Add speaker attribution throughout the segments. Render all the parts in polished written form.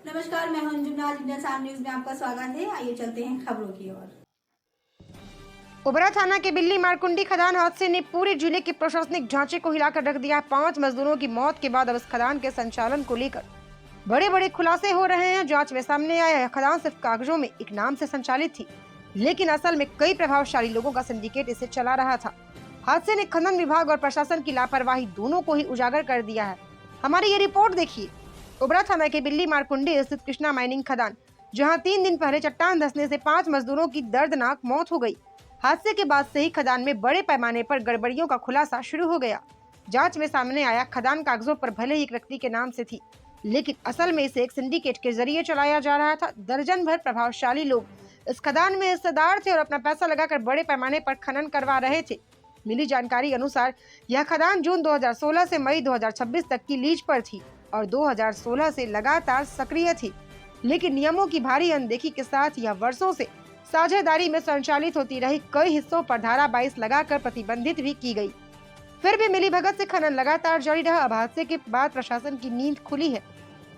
Speaker 1: नमस्कार, मैं हूं अंजुम। इंडियन साम न्यूज में आपका स्वागत है। आइए चलते हैं खबरों की ओर।
Speaker 2: ओबरा थाना के बिल्ली मारकुंडी खदान हादसे ने पूरे जिले के प्रशासनिक ढांचे को हिलाकर रख दिया। 5 मजदूरों की मौत के बाद अब इस खदान के संचालन को लेकर बड़े बड़े खुलासे हो रहे हैं। जांच में सामने आया है खदान सिर्फ कागजों में एक नाम से संचालित थी, लेकिन असल में कई प्रभावशाली लोगों का सिंडिकेट इसे चला रहा था। हादसे ने खनन विभाग और प्रशासन की लापरवाही दोनों को ही उजागर कर दिया है। हमारी ये रिपोर्ट देखिए। ओबरा थाना के बिल्ली मारकुंडी स्थित कृष्णा माइनिंग खदान, जहां 3 दिन पहले चट्टान धंसने से 5 मजदूरों की दर्दनाक मौत हो गई। हादसे के बाद से ही खदान में बड़े पैमाने पर गड़बड़ियों का खुलासा शुरू हो गया। जांच में सामने आया खदान कागजों पर भले ही एक व्यक्ति के नाम से थी, लेकिन असल में इसे एक सिंडिकेट के जरिए चलाया जा रहा था। दर्जन भर प्रभावशाली लोग इस खदान में हिस्सेदार थे और अपना पैसा लगाकर बड़े पैमाने पर खनन करवा रहे थे। मिली जानकारी अनुसार यह खदान जून 2016 से मई 2026 तक की लीज पर थी और 2016 से लगातार सक्रिय थी, लेकिन नियमों की भारी अनदेखी के साथ यह वर्षों से साझेदारी में संचालित होती रही। कई हिस्सों पर धारा 22 लगाकर प्रतिबंधित भी की गई, फिर भी मिलीभगत से खनन लगातार जारी रहा। अब हादसे के बाद प्रशासन की नींद खुली है।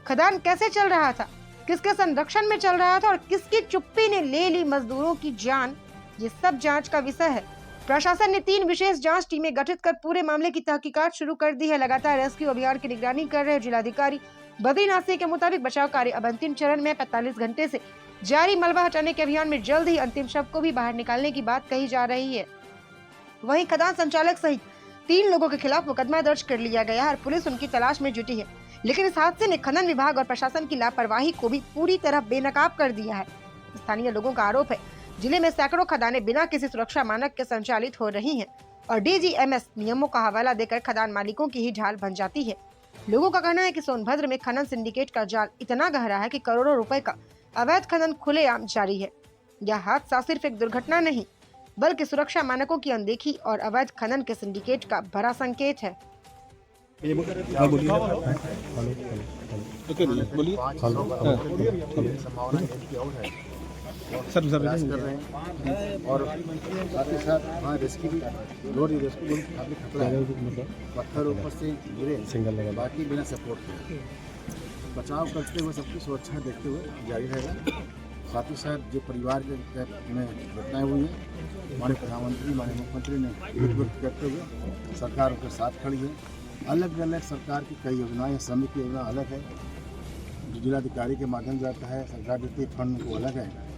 Speaker 2: खदान कैसे चल रहा था, किसके संरक्षण में चल रहा था और किसकी चुप्पी ने ले ली मजदूरों की जान, ये सब जांच का विषय है। प्रशासन ने 3 विशेष जांच टीमें गठित कर पूरे मामले की तहकीकात शुरू कर दी है। लगातार रेस्क्यू अभियान की निगरानी कर रहे जिलाधिकारी बद्रीनाथ सिंह के मुताबिक बचाव कार्य अब अंतिम चरण में। 45 घंटे से जारी मलबा हटाने के अभियान में जल्द ही अंतिम शव को भी बाहर निकालने की बात कही जा रही है। वहीं खदान संचालक सहित 3 लोगों के खिलाफ मुकदमा दर्ज कर लिया गया है और पुलिस उनकी तलाश में जुटी है। लेकिन इस हादसे ने खनन विभाग और प्रशासन की लापरवाही को भी पूरी तरह बेनकाब कर दिया है। स्थानीय लोगों का आरोप है जिले में सैकड़ों खदानें बिना किसी सुरक्षा मानक के संचालित हो रही हैं और डीजीएमएस नियमों का हवाला देकर खदान मालिकों की ही ढाल बन जाती है। लोगों का कहना है कि सोनभद्र में खनन सिंडिकेट का जाल इतना गहरा है कि करोड़ों रुपए का अवैध खनन खुलेआम जारी है। यह हादसा सिर्फ एक दुर्घटना नहीं, बल्कि सुरक्षा मानकों की अनदेखी और अवैध खनन के सिंडिकेट का बड़ा संकेत है।
Speaker 3: सर प्रयास कर रहे हैं और साथ ही साथ वहाँ रेस्क्यू भी काफ़ी खतरा है। पत्थर ऊपर से गिरे, बाकी बिना सपोर्ट के बचाव करते हुए सबकी सुरक्षा देखते हुए जारी रहेगा। साथ ही साथ जो परिवार के में घटनाएँ हुई हैं, हमारे प्रधानमंत्री हमारे मुख्यमंत्री ने व्यक्त करते हुए सरकार उनके साथ खड़ी है। अलग अलग सरकार की कई योजनाएँ, श्रमिक की योजना अलग है जो जिलाधिकारी के माध्यम से आता है, सरकार देती है फंड को अलग है।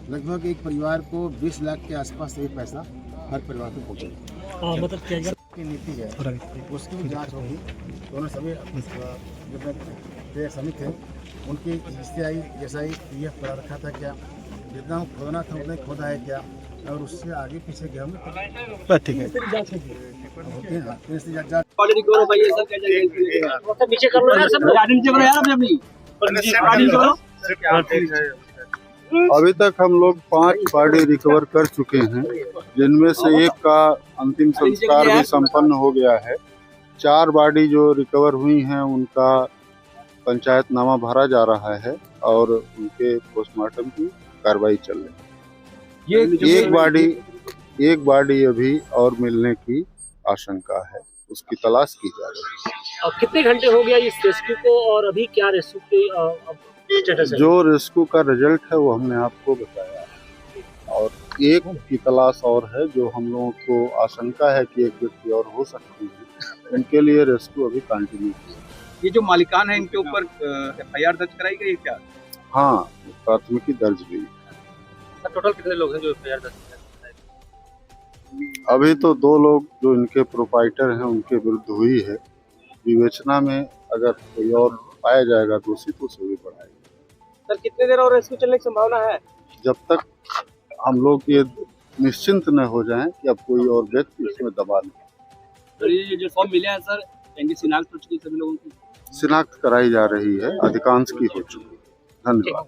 Speaker 3: लगभग एक परिवार को 20 लाख के आसपास ये पैसा हर परिवार को पहुँचेगा।
Speaker 4: मतलब क्या
Speaker 3: की नीति है उसकी भी जांच होगी। दोनों सभी जो श्रमिक हैं उनकी हिस्सेदारी जैसा ही यह पता रखा था क्या, जितना खोदना था उतना ही खोदा है क्या, और उससे आगे पीछे गए होंगे। ठीक है, होती है ना
Speaker 5: अभी तक हम लोग 5 बॉडी रिकवर कर चुके हैं, जिनमें से एक का अंतिम संस्कार भी संपन्न हो गया है। 4 बॉडी जो रिकवर हुई हैं उनका पंचायतनामा भरा जा रहा है और उनके पोस्टमार्टम की कार्रवाई चल रही है। एक बॉडी अभी और मिलने की आशंका है, उसकी तलाश की जा रही है।
Speaker 4: और कितने घंटे हो गया इस रेस्क्यू को और अभी क्या रेस्क्यू की स्टेटस है?
Speaker 5: जो रेस्क्यू का रिजल्ट है वो हमने आपको बताया है और एक की तलाश और है जो हम लोगों को आशंका है कि एक व्यक्ति और हो सकती है। उनके लिए रेस्क्यू अभी कंटिन्यू है।
Speaker 6: ये जो मालिकान है इनके ऊपर एफआईआर दर्ज कराई गई क्या?
Speaker 5: हाँ, प्राथमिकी दर्ज हुई।
Speaker 4: टोटल कितने लोग हैं जो एफआईआर दर्ज कराई?
Speaker 5: अभी तो 2 लोग जो इनके प्रोप्राइटर हैं उनके विरुद्ध हुई है। विवेचना में अगर कोई और पाया जाएगा तो उसी को से भी बढ़ाएगा।
Speaker 4: सर कितने देर और रेस्क्यू चलने की संभावना है?
Speaker 5: जब तक हम लोग ये निश्चिंत न हो जाएं कि अब कोई और व्यक्ति उसमें दबा नहीं।
Speaker 6: सर ये जो फॉर्म मिले हैं सर, इनकी शिनाख्त हो चुकी सभी लोगों की?
Speaker 5: शिनाख्त कराई जा रही है, अधिकांश की हो चुकी है। धन्यवाद।